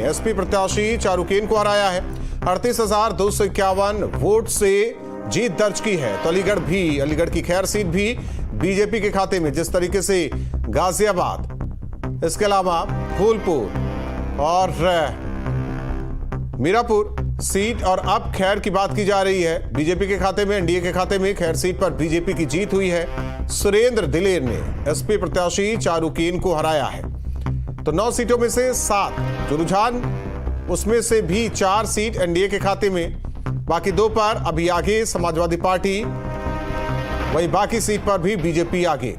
SP प्रत्याशी चारुकेन को हराया है। 38,251 वोट से जीत दर्ज की है। तो अलीगढ़ की खैर सीट भी बीजेपी के खाते में, जिस तरीके से गाजियाबाद, इसके अलावा फूलपुर और मीरापुर सीट और अब खैर की बात की जा रही है, बीजेपी के खाते में, एनडीए के खाते में खैर सीट पर बीजेपी की जीत हुई है। सुरेंद्र दिलेर ने एसपी प्रत्याशी चारुकेन को हराया है। तो 9 सीटों में से 7 जो रुझान, उसमें से भी 4 सीट एनडीए के खाते में, बाकी 2 पर अभी आगे समाजवादी पार्टी, वही बाकी सीट पर भी बीजेपी आगे।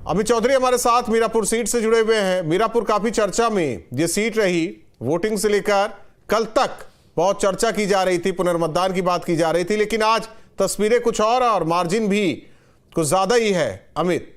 अमित चौधरी हमारे साथ मीरापुर सीट से जुड़े हुए हैं। मीरापुर काफी चर्चा में ये सीट रही, वोटिंग से लेकर कल तक बहुत चर्चा की जा रही थी, पुनर्मतदान की बात की जा रही थी, लेकिन आज तस्वीरें कुछ और मार्जिन भी कुछ ज्यादा ही है। अमित,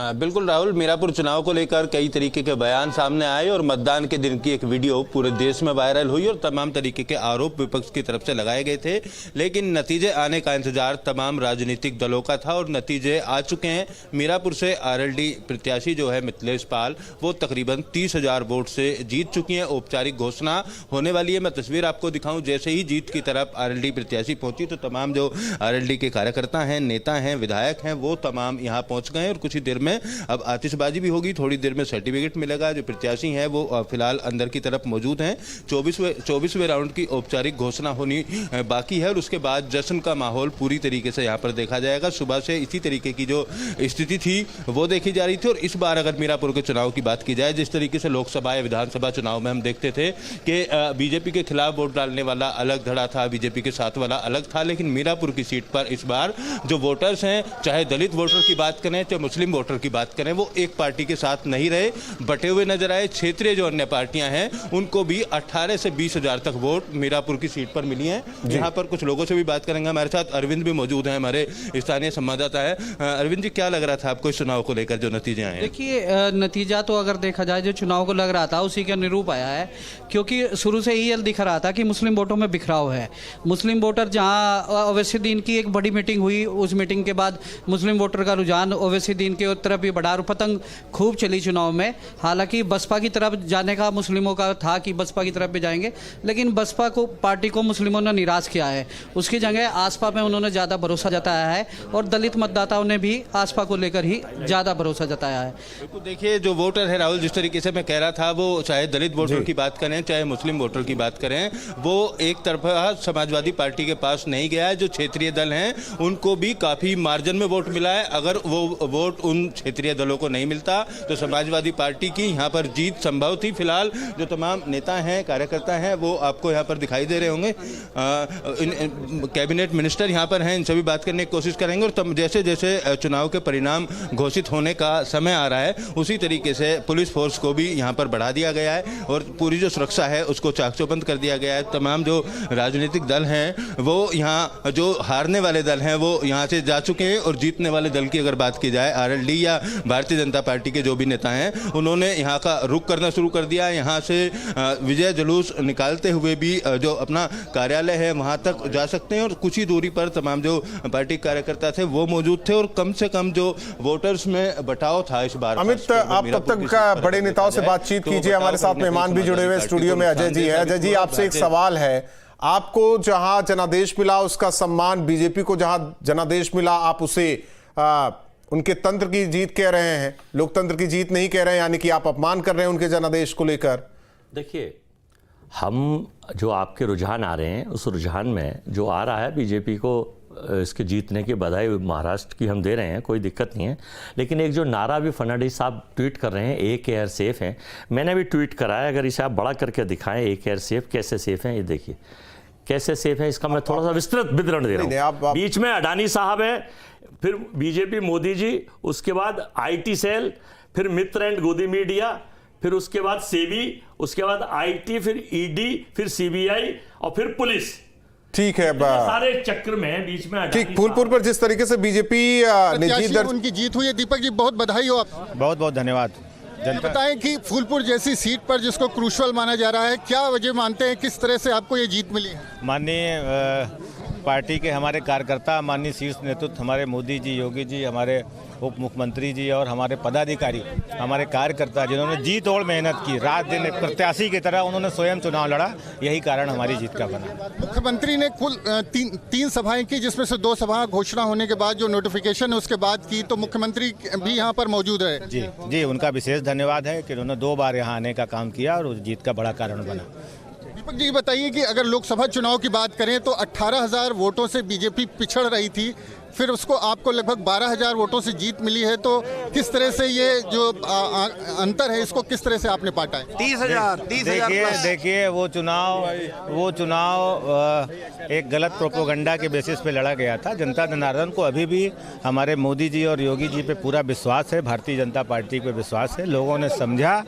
बिल्कुल राहुल, मीरापुर चुनाव को लेकर कई तरीके के बयान सामने आए और मतदान के दिन की एक वीडियो पूरे देश में वायरल हुई और तमाम तरीके के आरोप विपक्ष की तरफ से लगाए गए थे, लेकिन नतीजे आने का इंतजार तमाम राजनीतिक दलों का था और नतीजे आ चुके हैं। मीरापुर से आरएलडी प्रत्याशी जो है मिथिलेश पाल, वो तकरीबन 30,000 वोट से जीत चुकी हैं। औपचारिक घोषणा होने वाली है। मैं तस्वीर आपको दिखाऊं, जैसे ही जीत की तरफ आरएलडी प्रत्याशी पहुंची तो तमाम जो आरएलडी के कार्यकर्ता हैं, नेता हैं, विधायक हैं, वो तमाम यहाँ पहुंच गए और कुछ ही देर में अब आतिशबाजी भी होगी। थोड़ी देर में सर्टिफिकेट मिलेगा। जो प्रत्याशी हैं वो फिलहाल अंदर की तरफ मौजूद हैं। 24वें राउंड की औपचारिक घोषणा होनी बाकी है और उसके बाद जश्न का माहौल पूरी तरीके से यहाँ पर देखा जाएगा। सुबह से इसी तरीके की जो स्थिति थी वो देखी जा रही थी और इस बार अगर मीरापुर के चुनाव की बात की जाए, जिस तरीके से लोकसभा या विधानसभा चुनाव में हम देखते थे कि बीजेपी के खिलाफ वोट डालने वाला अलग धड़ा था, बीजेपी के साथ वाला अलग था, लेकिन मीरापुर की सीट पर इस बार जो वोटर्स हैं, चाहे दलित वोटर की बात करें चाहे मुस्लिम वोटर की बात करें, वो एक पार्टी के साथ नहीं रहे, बटे हुए नजर आए। क्षेत्रीय जो अन्य पार्टियां हैं उनको भी 18 से 20,000 तक वोट मीरापुर की सीट पर मिली हैं। यहाँ पर कुछ लोगों से भी बात करेंगे। हमारे साथ अरविंद भी मौजूद हैं, हमारे स्थानीय संवाददाता है। अरविंद जी, क्या लग रहा था आपको इस चुनाव को लेकर जो नतीजे आए हैं? देखिए, नतीजा तो अगर देखा जाए जो चुनाव को लग रहा था उसी के अनुरूप आया है, क्योंकि शुरू से ही दिख रहा था कि मुस्लिम वोटों में बिखराव है। मुस्लिम वोटर, जहाँ ओवैसी दीन की एक बड़ी मीटिंग हुई, उस मीटिंग के बाद मुस्लिम वोटर का रुझान ओवैसी दीन की तरफ भी बढ़ा और पतंग खूब चली चुनाव में। हालांकि बसपा की तरफ जाने का मुस्लिमों का था कि बसपा की तरफ भी जाएंगे, लेकिन बसपा को, पार्टी को मुस्लिमों ने निराश किया है। उसकी जगह आसपा में उन्होंने ज़्यादा भरोसा जताया है और दलित मतदाताओं ने भी आसपा को लेकर ही ज़्यादा भरोसा जताया है। बिल्कुल, देखिए जो वोटर है राहुल, जिस तरीके से मैं कह रहा था, वो चाहे दलित वोटर की बात करें चाहे मुस्लिम वोटर की बात करें, वो एक तरफा समाजवादी पार्टी के पास नहीं गया है। जो क्षेत्रीय दल हैं उनको भी काफ़ी मार्जिन में वोट मिला है। अगर वो वोट उन क्षेत्रीय दलों को नहीं मिलता तो समाजवादी पार्टी की यहाँ पर जीत संभव थी। फिलहाल जो तमाम नेता हैं, कार्यकर्ता हैं, वो आपको यहाँ पर दिखाई दे रहे होंगे। कैबिनेट मिनिस्टर यहाँ पर हैं, इनसे भी बात करने की कोशिश करेंगे और जैसे जैसे चुनाव के परिणाम घोषित होने का समय आ रहा है, उसी तरीके से पुलिस फोर्स को भी यहाँ पर बढ़ा दिया गया है और पूरी जो सुरक्षा है उसको चाक चौबंद कर दिया गया है। तमाम जो राजनीतिक दल हैं वो यहाँ, जो हारने वाले दल हैं वो यहाँ से जा चुके हैं और जीतने वाले दल की अगर बात की जाए, आरएलडी या भारतीय जनता पार्टी के जो भी नेता हैं, उन्होंने यहाँ का रुख करना शुरू कर दिया। यहाँ से विजय जुलूस निकालते हुए भी जो अपना कार्यालय है वहाँ तक जा सकते हैं और कुछ ही दूरी पर तमाम जो पार्टी कार्यकर्ता थे वो मौजूद थे और कम से कम जो वोटर्स में बटाव था इस बार। अमित, आप तब तक बड़े नेताओं से बातचीत कीजिए। हमारे साथ मेहमान भी जुड़े हुए स्टूडियो में अजय जी है। अजय जी, आपसे एक सवाल है। आपको जहां जनादेश मिला उसका सम्मान, बीजेपी को जहां जनादेश मिला आप उसे उनके तंत्र की जीत कह रहे हैं, लोकतंत्र की जीत नहीं कह रहे हैं, यानी कि आप अपमान कर रहे हैं उनके जनादेश को लेकर। देखिए, हम जो आपके रुझान आ रहे हैं उस रुझान में जो आ रहा है, बीजेपी को इसके जीतने की बधाई महाराष्ट्र की हम दे रहे हैं, कोई दिक्कत नहीं है। लेकिन एक जो नारा भी फडणवीस साहब ट्वीट कर रहे हैं, एक एयर सेफ है, मैंने भी ट्वीट करा है, अगर इसे आप बड़ा करके दिखाएं, एक एयर सेफ कैसे सेफ है, ये देखिए कैसे सेफ है। इसका मैं थोड़ा सा विस्तृत विवरण दे रहा हूँ। बीच में अडानी साहब है, फिर बीजेपी मोदी जी, उसके बाद आईटी सेल, फिर मित्र एंड गोदी मीडिया, फिर उसके बाद सेबी, उसके बाद आईटी, फिर ईडी, फिर सीबीआई और फिर पुलिस। ठीक है, सारे चक्र में बीच में ठीक। फूलपुर पर जिस तरीके से बीजेपी ने जीत दर्ज, उनकी जीत हुई है। दीपक जी, बहुत बधाई हो आप। बहुत बहुत धन्यवाद। बताएं कि फूलपुर जैसी सीट पर जिसको क्रूशल माना जा रहा है, क्या वजह मानते हैं, किस तरह से आपको ये जीत मिली है? माननीय पार्टी के हमारे कार्यकर्ता, माननीय शीर्ष नेतृत्व हमारे मोदी जी, योगी जी, हमारे उप मुख्यमंत्री जी और हमारे पदाधिकारी, हमारे कार्यकर्ता जिन्होंने जी तोड़ मेहनत की, रात दिन एक प्रत्याशी की तरह उन्होंने स्वयं चुनाव लड़ा, यही कारण हमारी जीत का बना। मुख्यमंत्री ने कुल तीन सभाएं की, जिसमें से 2 सभा घोषणा होने के बाद जो नोटिफिकेशन है उसके बाद की, तो मुख्यमंत्री भी यहाँ पर मौजूद है। जी, उनका विशेष धन्यवाद है कि उन्होंने 2 बार यहाँ आने का काम किया और उस जीत का बड़ा कारण बना। दीपक जी बताइए कि अगर लोकसभा चुनाव की बात करें तो 18,000 वोटों से बीजेपी पिछड़ रही थी, फिर उसको आपको लगभग 12,000 वोटों से जीत मिली है, तो किस तरह से ये जो अंतर है इसको किस तरह से आपने पाटा है? 30,000 देखिए वो चुनाव एक गलत प्रोपोगंडा के बेसिस पे लड़ा गया था। जनता जनार्दन को अभी भी हमारे मोदी जी और योगी जी पे पूरा विश्वास है, भारतीय जनता पार्टी पे विश्वास है। लोगों ने समझा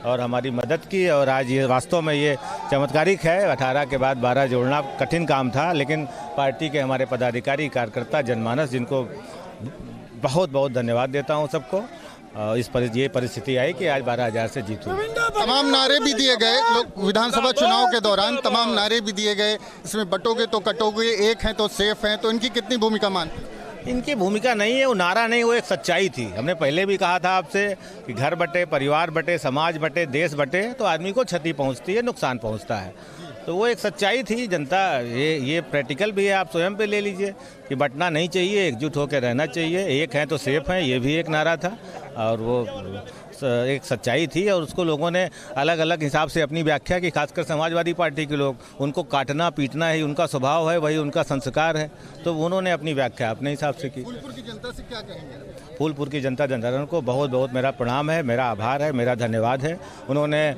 और हमारी मदद की और आज ये वास्तव में ये चमत्कारिक है। 18 के बाद 12 जोड़ना कठिन काम था, लेकिन पार्टी के हमारे पदाधिकारी, कार्यकर्ता, जनमानस, जिनको बहुत बहुत धन्यवाद देता हूँ सबको, ये परिस्थिति आई कि आज 12,000 से जीत हुई। तमाम नारे भी दिए गए लोग विधानसभा चुनाव के दौरान, तमाम नारे भी दिए गए, इसमें बटोगे तो कटोगे, एक हैं तो सेफ हैं, तो इनकी कितनी भूमिका मानते? इनकी भूमिका नहीं है, वो नारा नहीं, वो एक सच्चाई थी। हमने पहले भी कहा था आपसे कि घर बटे, परिवार बटे, समाज बटे, देश बटे तो आदमी को क्षति पहुंचती है, नुकसान पहुंचता है। तो वो एक सच्चाई थी। जनता ये प्रैक्टिकल भी है, आप स्वयं पे ले लीजिए कि बटना नहीं चाहिए, एकजुट होकर रहना चाहिए, एक है तो सेफ है, ये भी एक नारा था और वो एक सच्चाई थी और उसको लोगों ने अलग अलग हिसाब से अपनी व्याख्या की। खासकर समाजवादी पार्टी के लोग, उनको काटना पीटना ही उनका स्वभाव है, वही उनका संस्कार है, तो उन्होंने अपनी व्याख्या अपने हिसाब से की। फूलपुर की जनता से क्या कहेंगे? फूलपुर की जनता जनार्दन को बहुत बहुत मेरा प्रणाम है, मेरा आभार है, मेरा धन्यवाद है। उन्होंने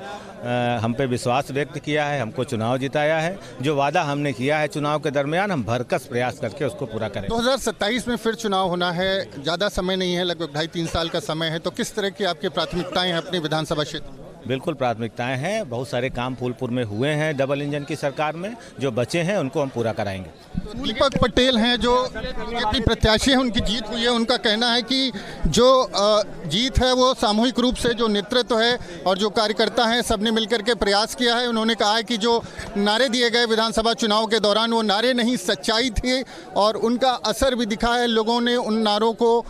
हम पे विश्वास व्यक्त किया है, हमको चुनाव जिताया है। जो वादा हमने किया है चुनाव के दरमियान, हम भरकस प्रयास करके उसको पूरा करें। 2027 में फिर चुनाव होना है, ज़्यादा समय नहीं है, लगभग 2.5-3 साल का समय है, तो किस तरह की आपकी प्राथमिकताएं हैं अपने विधानसभा क्षेत्र? बिल्कुल प्राथमिकताएं हैं, बहुत सारे काम फूलपुर में हुए हैं डबल इंजन की सरकार में, जो बचे हैं उनको हम पूरा कराएंगे। दीपक पटेल हैं जो बीजेपी प्रत्याशी हैं, उनकी जीत हुई है। उनका कहना है कि जो जीत है वो सामूहिक रूप से जो नेतृत्व है और जो कार्यकर्ता हैं सबने मिलकर के प्रयास किया है। उन्होंने कहा है कि जो नारे दिए गए विधानसभा चुनाव के दौरान वो नारे नहीं, सच्चाई थी और उनका असर भी दिखा है। लोगों ने उन नारों को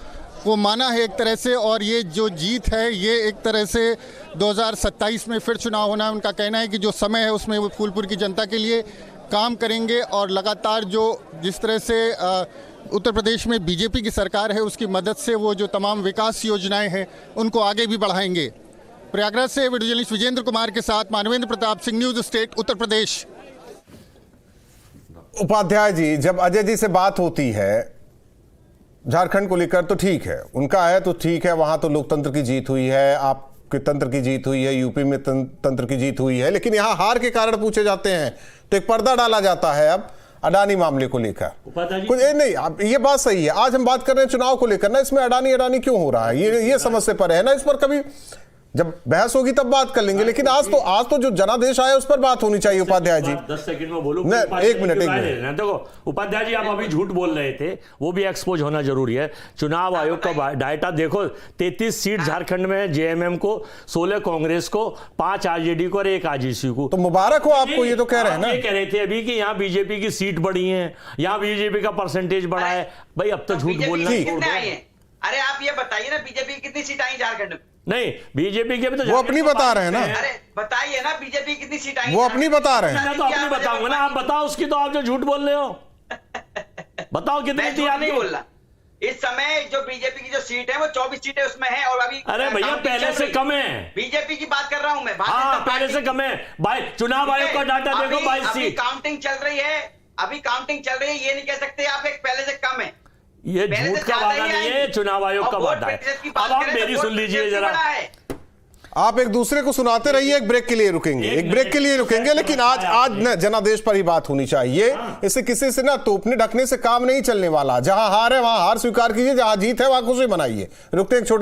माना है एक तरह से, और ये जो जीत है ये एक तरह से 2027 में फिर चुनाव होना है। उनका कहना है कि जो समय है उसमें वो फूलपुर की जनता के लिए काम करेंगे और लगातार जिस तरह से उत्तर प्रदेश में बीजेपी की सरकार है उसकी मदद से वो जो तमाम विकास योजनाएं हैं उनको आगे भी बढ़ाएंगे। प्रयागराज से वीडियो जर्नलिस्ट विजेंद्र कुमार के साथ मानवेंद्र प्रताप सिंह, न्यूज स्टेट, उत्तर प्रदेश। उपाध्याय जी, जब अजय जी से बात होती है झारखंड को लेकर तो ठीक है, उनका है तो ठीक है, वहां तो लोकतंत्र की जीत हुई है, आपके तंत्र की जीत हुई है, यूपी में तंत्र की जीत हुई है, लेकिन यहां हार के कारण पूछे जाते हैं तो एक पर्दा डाला जाता है अब अडानी मामले को लेकर। कुछ नहीं, अब ये बात सही है, आज हम बात कर रहे हैं चुनाव को लेकर ना, इसमें अडानी क्यों हो रहा है, ये समझ से परे है ना। इस पर कभी जब बहस होगी तब बात कर लेंगे, लेकिन आज तो जो जनादेश आया उस पर बात होनी चाहिए। उपाध्याय जी 10 सेकंड में बोलूं, एक मिनट देखो उपाध्याय जी, आप अभी झूठ बोल रहे थे, वो भी एक्सपोज होना जरूरी है। चुनाव आयोग का डाटा देखो, 33 सीट झारखंड में जेएमएम को, 16 कांग्रेस को, 5 आरजेडी को और 1 आरजेसी को। तो मुबारक हो आपको, ये तो कह रहे हैं ना, ये कह रहे थे अभी कि यहाँ बीजेपी की सीट बढ़ी है, यहाँ बीजेपी का परसेंटेज बढ़ा है। भाई अब तो झूठ बोलना छोड़ दो। अरे आप ये बताइए ना, बीजेपी कितनी सीट आई झारखंड में? नहीं, बीजेपी के भी तो वो अपनी बता रहे हैं ना। अरे बताइए ना, बीजेपी कितनी सीट आई? वो अपनी बता रहे हैं। मैं तो अपनी बताऊंगा ना, आप बताओ उसकी, तो आप जो झूठ बोल रहे हो बताओ कितनी थी आपकी? नहीं बोल रहा, इस समय जो बीजेपी की जो सीट है वो 24 सीटें उसमें है और अभी अरे भैया पहले से कम है। बीजेपी की बात कर रहा हूं मैं। हाँ, पहले से कम है भाई। चुनाव आयोग का डाटा देखो, 22 सीट। काउंटिंग चल रही है, अभी काउंटिंग चल रही है, ये नहीं कह सकते आप एक पहले से कम है। ये झूठ का वादा नहीं है, चुनाव आयोग का वादा है। अब आप मेरी सुन लीजिए जरा, आप एक दूसरे को सुनाते रहिए, एक ब्रेक के लिए रुकेंगे, लेकिन आज न जनादेश पर ही बात होनी चाहिए। इससे किसी से ना तोपने ढकने से काम नहीं चलने वाला। जहां हार है वहां हार स्वीकार कीजिए, जहां जीत है वहां खुशी मनाइए। रुकते एक छोटे